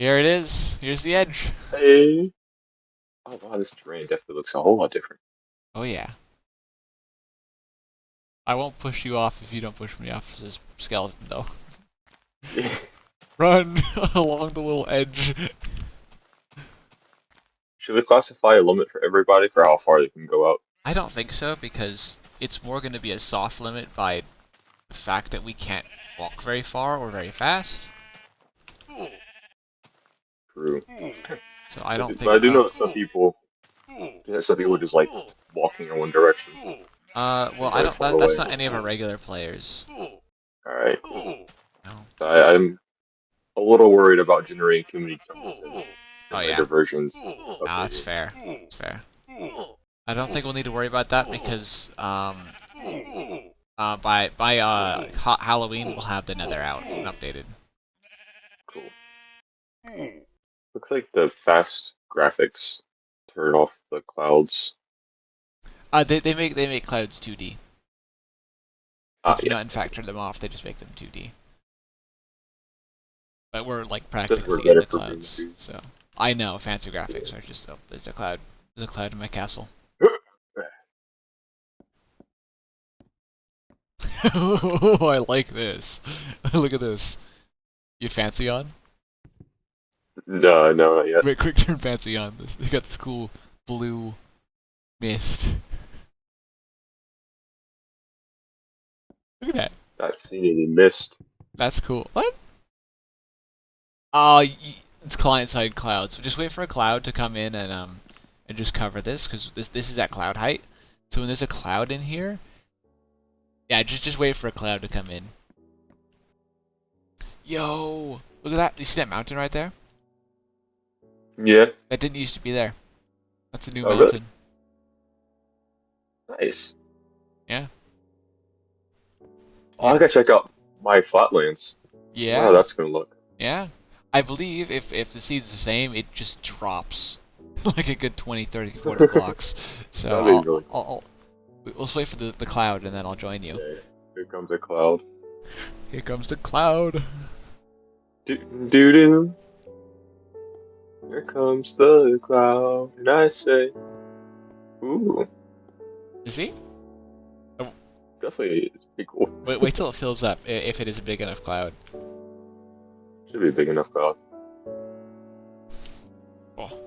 Here it is. Here's the edge. Hey. Oh wow, this terrain definitely looks a whole lot different. Oh yeah. I won't push you off if you don't push me off this skeleton though. Yeah. Run along the little edge. Should we classify a limit for everybody for how far they can go out? I don't think so because it's more going to be a soft limit by the fact that we can't walk very far or very fast. True. So I don't But think I do know some people just like walking in one direction well, from I very don't. far away. That's not any of our regular players. All right. No. I'm a little worried about generating too many jumps Oh in yeah. later versions of Ah, the that's game. fair. That's fair. I don't think we'll need to worry about that because by Halloween we'll have the Nether out and updated. Cool. Looks like the fast graphics turn off the clouds. They make clouds 2D. They Ah, do yeah. not in fact turn them off. They just make them 2D. But we're like Just for practically in better the for being clouds, too. so I know fancy graphics are just there's a cloud. There's a cloud in my castle. Oh, I like this. Look at this. You fancy on? No, no, not yet. Wait, quick turn fancy on. This they got this cool blue mist. Look at that. Not seeing any mist. That's cool. What? Oh, it's client-side cloud. So just wait for a cloud to come in and just cover this because this is at cloud height. So when there's a cloud in here, yeah, just wait for a cloud to come in. Yo, look at that. You see that mountain right there? Yeah. That didn't used to be there. That's a new Oh, really? mountain. Nice. Yeah. Oh, I gotta check out my flatlands. Wow, Yeah. that's gonna look. Yeah. I believe if the seed's the same, it just drops like a good 20, 30, 40 blocks. So That'd be really cool. let's wait for the cloud and then I'll join you. Yeah. Here comes a cloud. Here comes the cloud. Do do do. Here comes the cloud, and I say, ooh, You see? Oh, definitely it's pretty cool. wait till it fills up if it is a big enough cloud. Should be a big enough cloud. Oh.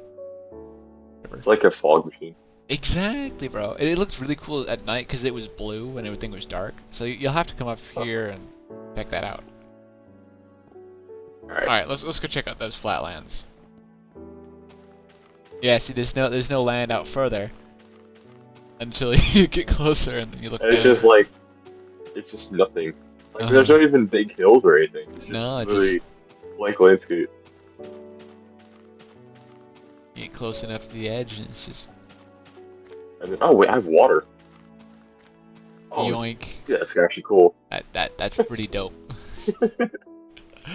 It's like a fog machine. Exactly, bro. It looks really cool at night because it was blue and everything was dark. So you'll have to come up Huh. here and check that out. All All right. right, let's go check out those flatlands. Yeah, see, there's no land out further until you get closer and then you look And it's down. just like it's just nothing. Like there's Uh-huh. not even big hills or anything. It's just No, really just blank landscape. you get close enough to the edge and it's just And then, oh wait, I have water. Oh, yoink. yeah, that's actually cool. That's pretty dope.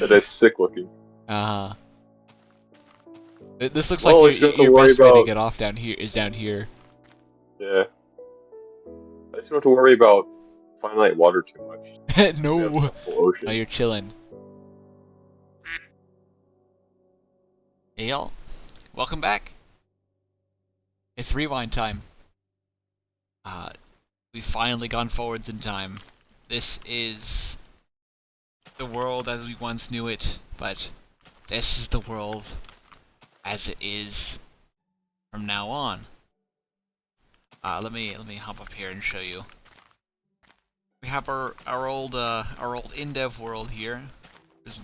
That is sick looking. Uh-huh. This looks Well, like at least you don't have to your worry best way to about. get off down here is down here. Yeah, I just don't have to worry about finite water too much. We have No. the full No, ocean. you're chilling. Hey y'all. Welcome back. It's rewind time. We've finally gone forwards in time. This is the world as we once knew it, but this is the world as it is from now on. Let me hop up here and show you. We have our old in-dev world here.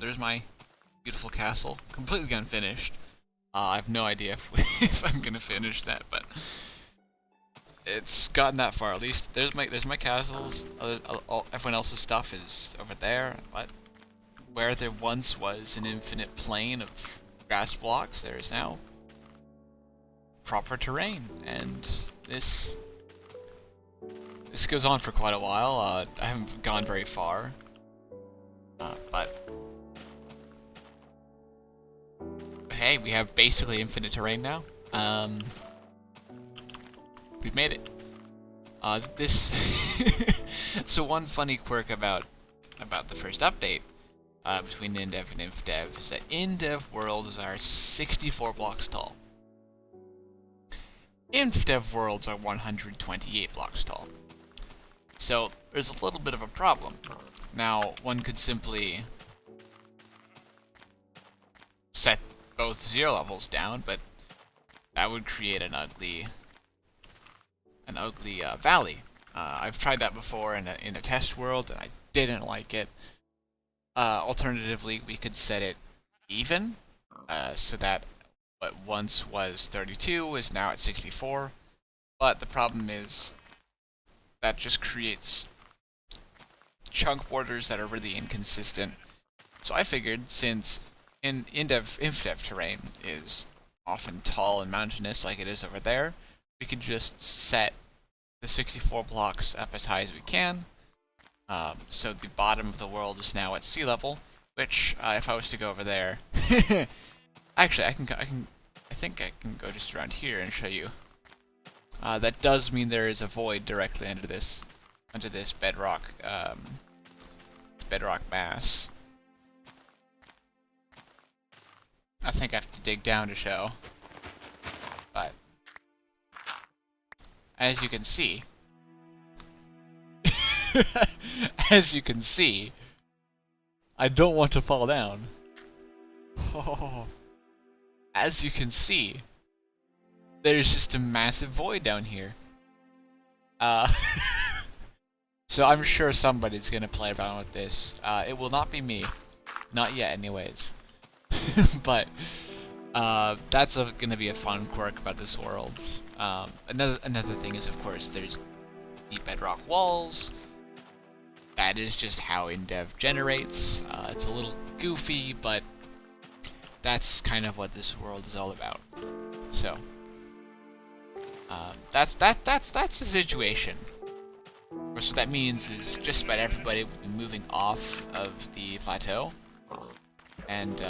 There's my beautiful castle, completely unfinished. I have no idea if I'm gonna finish that, but it's gotten that far at least. There's my castles. Everyone else's stuff is over there. But where there once was an infinite plain of grass blocks, there is now proper terrain, and this goes on for quite a while. I haven't gone very far, but hey, we have basically infinite terrain now. We've made it. This. So one funny quirk about the first update between InDev and InfDev is that InDev worlds are 64 blocks tall. InfDev worlds are 128 blocks tall. So there's a little bit of a problem. Now, one could simply set both 0 levels down, but that would create an ugly valley. I've tried that before in a test world, and I didn't like it. Alternatively, we could set it even, so that what once was 32 is now at 64. But the problem is that just creates chunk borders that are really inconsistent. So I figured, since InfDev terrain is often tall and mountainous like it is over there, we could just set the 64 blocks up as high as we can. So the bottom of the world is now at sea level, which, if I was to go over there, actually, I think I can go just around here and show you. That does mean there is a void directly under this bedrock, mass. I think I have to dig down to show, but as you can see, I don't want to fall down. Oh, as you can see, there's just a massive void down here. So I'm sure somebody's gonna play around with this. It will not be me. Not yet, anyways. But that's gonna be a fun quirk about this world. Another thing is, of course, there's the bedrock walls. That is just how InDev generates. It's a little goofy, but that's kind of what this world is all about. So that's the situation. Of course, what that means is just about everybody will be moving off of the plateau and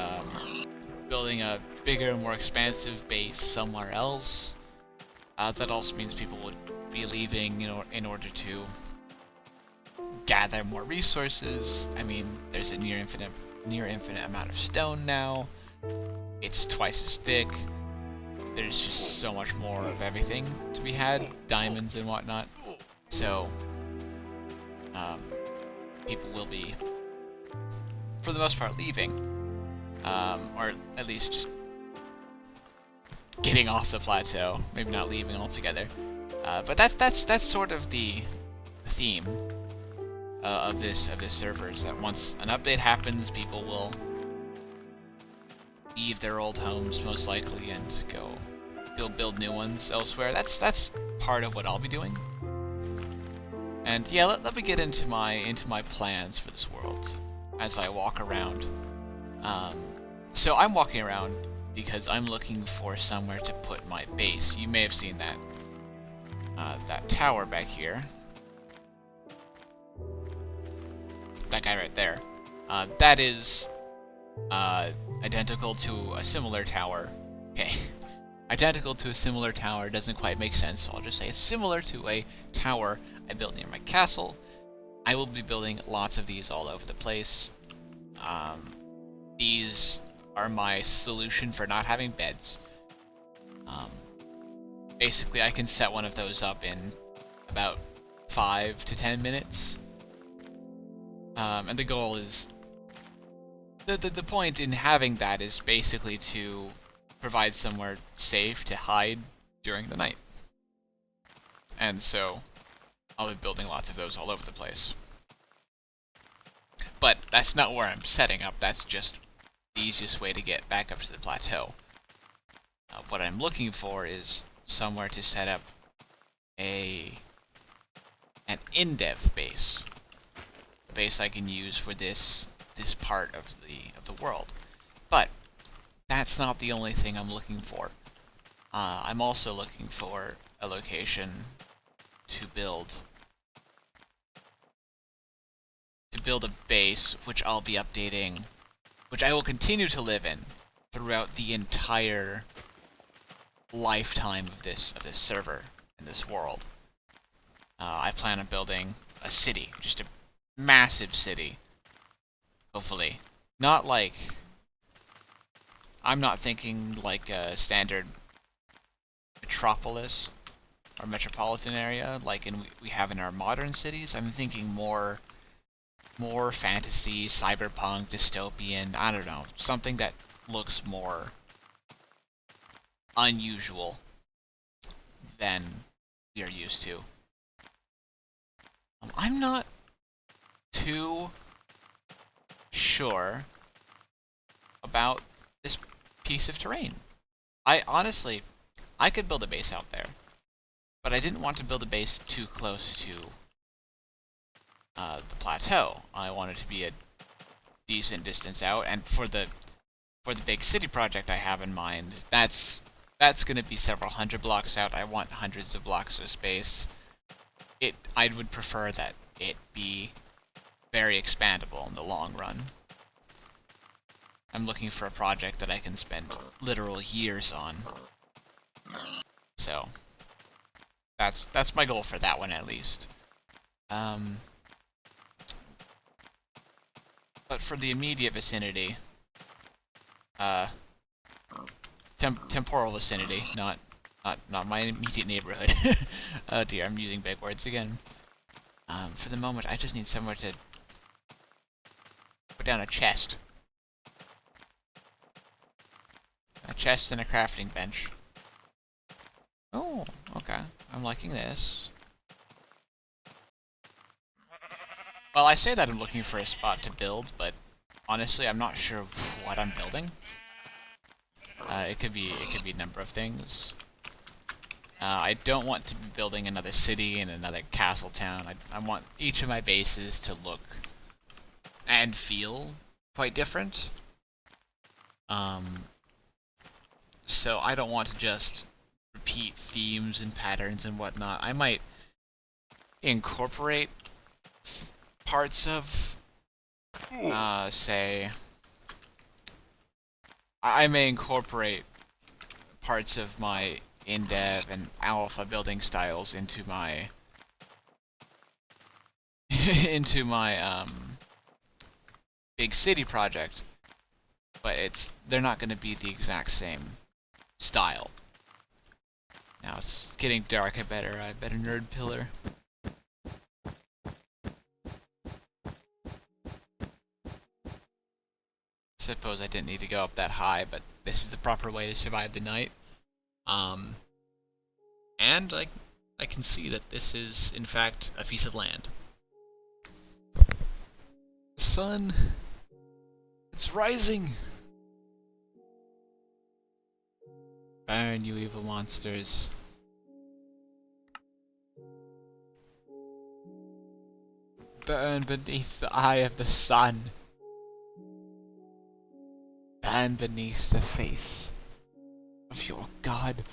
building a bigger, more expansive base somewhere else. That also means people would be leaving, in order to gather more resources. I mean, there's a near infinite amount of stone now. It's twice as thick. There's just so much more of everything to be had, diamonds and whatnot. So, people will be, for the most part, leaving, or at least just getting off the plateau. Maybe not leaving altogether. But that's sort of the theme of this server, is that once an update happens, people will leave their old homes most likely and go build new ones elsewhere. That's part of what I'll be doing. And yeah, let me get into my plans for this world as I walk around. So I'm walking around because I'm looking for somewhere to put my base. You may have seen that tower back here. That guy right there. That is identical to a similar tower. Okay. Identical to a similar tower doesn't quite make sense, so I'll just say it's similar to a tower I built near my castle. I will be building lots of these all over the place. These are my solution for not having beds. Basically, I can set one of those up in about 5 to 10 minutes. And the goal is... The point in having that is basically to provide somewhere safe to hide during the night. And so, I'll be building lots of those all over the place. But that's not where I'm setting up, that's just the easiest way to get back up to the plateau. What I'm looking for is somewhere to set up an InDev base. A base I can use for this part of the world. But that's not the only thing I'm looking for. I'm also looking for a location to build a base, which I'll be updating, which I will continue to live in throughout the entire lifetime of this server and this world. I plan on building a city, just a massive city, hopefully, Not like... I'm not thinking like a standard metropolis or metropolitan area like we have in our modern cities. I'm thinking more fantasy, cyberpunk, dystopian, I don't know, something that looks more unusual than we are used to. I'm not too sure about this piece of terrain. I could build a base out there, but I didn't want to build a base too close to the plateau. I wanted to be a decent distance out, and for the big city project I have in mind, that's going to be several hundred blocks out. I want hundreds of blocks of space. I would prefer that it be very expandable in the long run. I'm looking for a project that I can spend literal years on. So that's my goal for that one at least. But for the immediate vicinity, temporal vicinity, not my immediate neighborhood. Oh dear, I'm using big words again. For the moment, I just need somewhere to put down a chest. A chest and a crafting bench. Oh, okay. I'm liking this. Well, I say that I'm looking for a spot to build, but honestly, I'm not sure what I'm building. It could be a number of things. I don't want to be building another city and another castle town. I want each of my bases to look and feel quite different. So I don't want to just repeat themes and patterns and whatnot. I might incorporate parts of, say, I may incorporate parts of my in-dev and alpha building styles into my big city project, but they're not going to be the exact same style. Now it's getting dark. I better nerd pillar. Suppose I didn't need to go up that high, but this is the proper way to survive the night. And I can see that this is, in fact, a piece of land. The sun, it's rising! Burn, you evil monsters. Burn beneath the eye of the sun. Burn beneath the face of your god.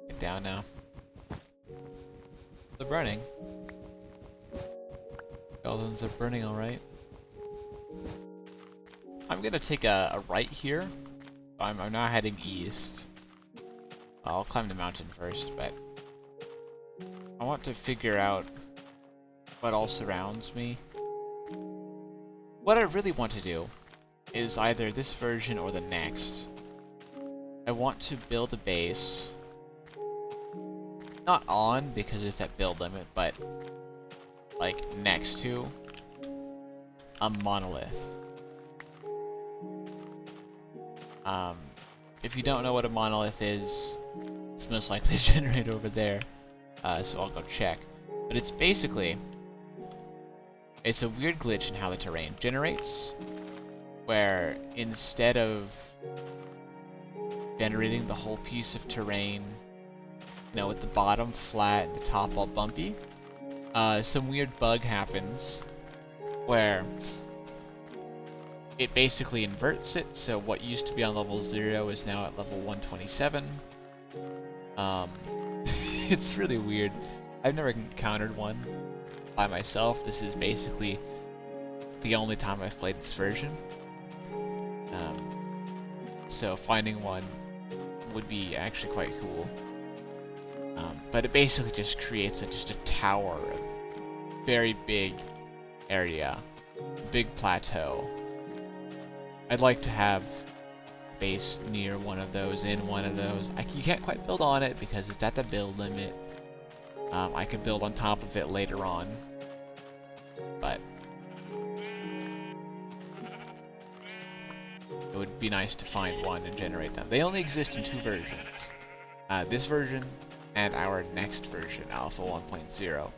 Get down now. They're burning. Goblins are burning alright. I'm gonna take a right here. I'm now heading east. I'll climb the mountain first, but I want to figure out what all surrounds me. What I really want to do is either this version or the next. I want to build a base, not on because it's at build limit, but like next to a monolith. If you don't know what a monolith is, it's most likely a generator over there, so I'll go check. But it's basically, it's a weird glitch in how the terrain generates, where instead of generating the whole piece of terrain, you know, with the bottom flat and the top all bumpy, some weird bug happens where it basically inverts it, so what used to be on level 0 is now at level 127. It's really weird. I've never encountered one by myself. This is basically the only time I've played this version. So finding one would be actually quite cool. But it basically just creates just a tower very big area, big plateau. I'd like to have a base near one of those, in one of those. You can't quite build on it because it's at the build limit. I could build on top of it later on, but it would be nice to find one and generate them. They only exist in 2 versions. This version and our next version, Alpha 1.0.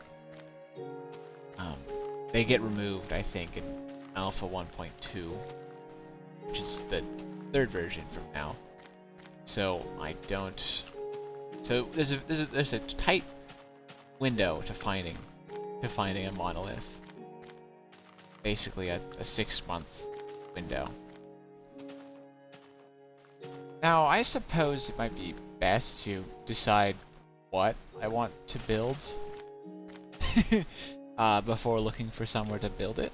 They get removed, I think, in Alpha 1.2, which is the 3rd version from now. So I don't. So there's a tight window to finding a monolith. Basically a 6-month window. Now I suppose it might be best to decide what I want to build before looking for somewhere to build it,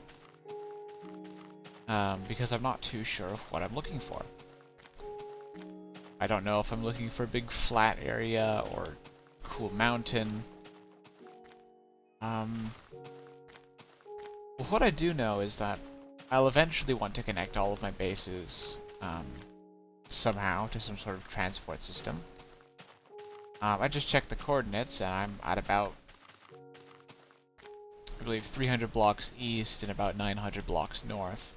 because I'm not too sure of what I'm looking for. I don't know if I'm looking for a big flat area or cool mountain. Well, what I do know is that I'll eventually want to connect all of my bases somehow to some sort of transport system. I just checked the coordinates, and I'm at about, I believe, 300 blocks east and about 900 blocks north.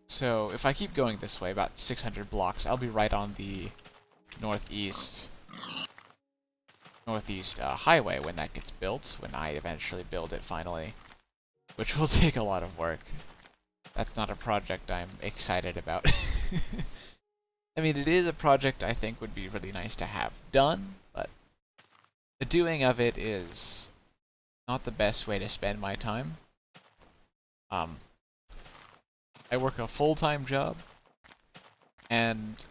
So if I keep going this way, about 600 blocks, I'll be right on the northeast highway when that gets built, when I eventually build it finally, which will take a lot of work. That's not a project I'm excited about. I mean, it is a project I think would be really nice to have done, but the doing of it is not the best way to spend my time. I work a full-time job, and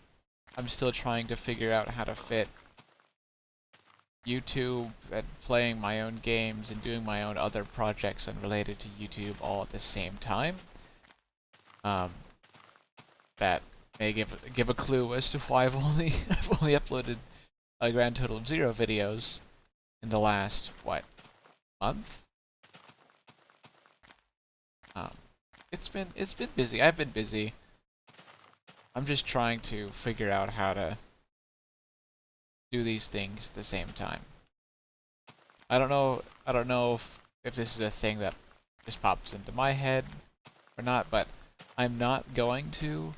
I'm still trying to figure out how to fit YouTube and playing my own games and doing my own other projects unrelated to YouTube all at the same time. That may give a clue as to why I've only uploaded a grand total of 0 videos in the last month. It's been busy. I've been busy. I'm just trying to figure out how to do these things at the same time. I don't know if this is a thing that just pops into my head or not, but I'm not going to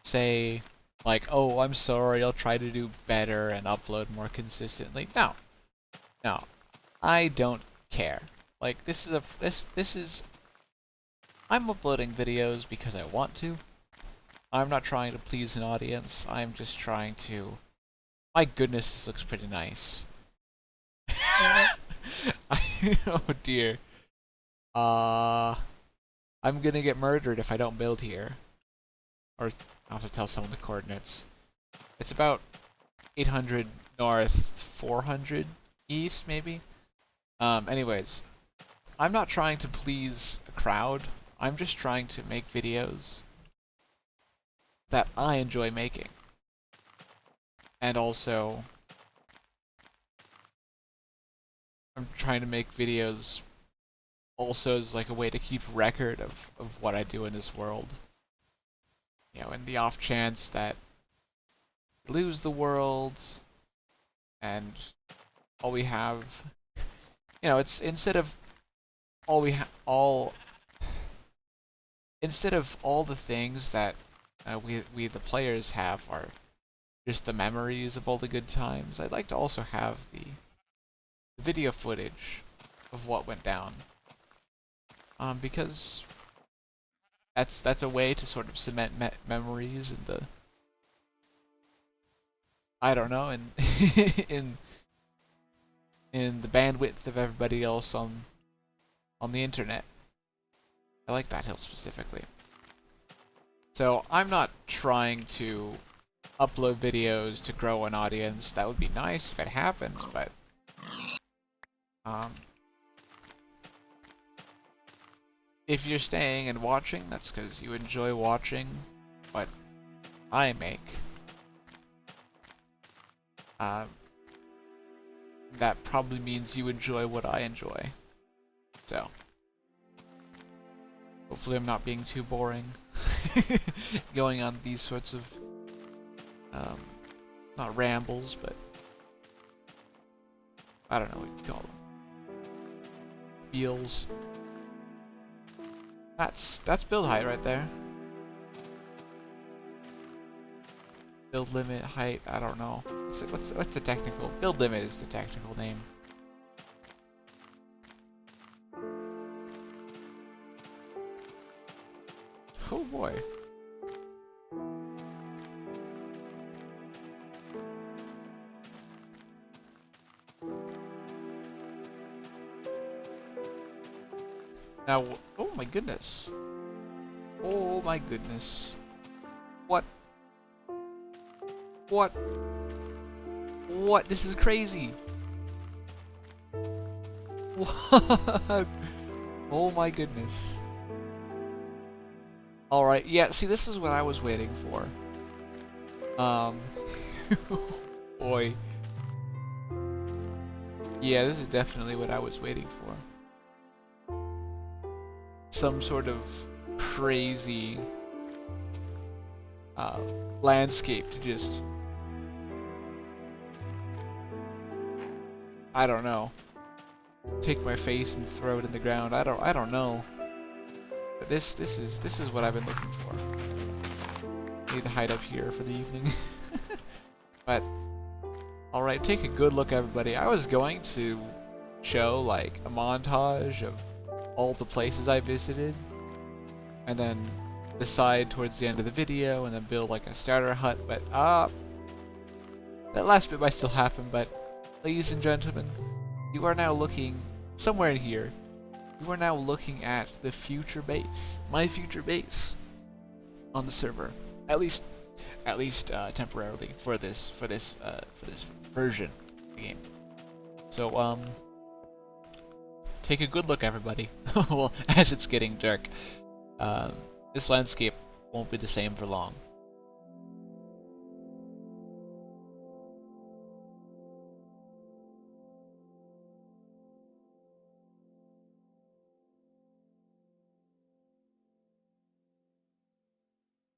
say, like, oh, I'm sorry, I'll try to do better and upload more consistently. No. I don't care. Like, this is I'm uploading videos because I want to. I'm not trying to please an audience. I'm just trying to... My goodness, this looks pretty nice. Oh dear. I'm gonna get murdered if I don't build here. Or I'll have to tell someone the coordinates. It's about 800 north, 400 east, maybe? Anyways. I'm not trying to please a crowd. I'm just trying to make videos that I enjoy making. And also, I'm trying to make videos also as like a way to keep record of what I do in this world. You know, in the off chance that I lose the world and all we have, you know, it's instead of all the things that we the players have are just the memories of all the good times, I'd like to also have the video footage of what went down. Because that's a way to sort of cement memories and I don't know, in in the bandwidth of everybody else on the internet. I like that hill specifically. So I'm not trying to upload videos to grow an audience. That would be nice if it happened, but if you're staying and watching, that's because you enjoy watching what I make. That probably means you enjoy what I enjoy. So, hopefully I'm not being too boring. Going on these sorts of, not rambles, but I don't know what you call them. Feels. That's build height right there. Build limit, height, I don't know. What's the technical? Build limit is the technical name. Oh boy. Now, oh my goodness. Oh my goodness. What? What? What? This is crazy. What? Oh my goodness. Alright, yeah, see, this is what I was waiting for. Boy. Yeah, this is definitely what I was waiting for. Some sort of crazy landscape to just, I don't know, take my face and throw it in the ground. I don't know. But this is what I've been looking for. Need to hide up here for the evening. But alright, take a good look, everybody. I was going to show like a montage of all the places I visited, and then decide towards the end of the video, and then build like a starter hut, but that last bit might still happen. But ladies and gentlemen, you are now looking somewhere in here. You are now looking at the future base, my future base on the server, at least temporarily for this version of the game. So take a good look, everybody. Well, as it's getting dark, this landscape won't be the same for long.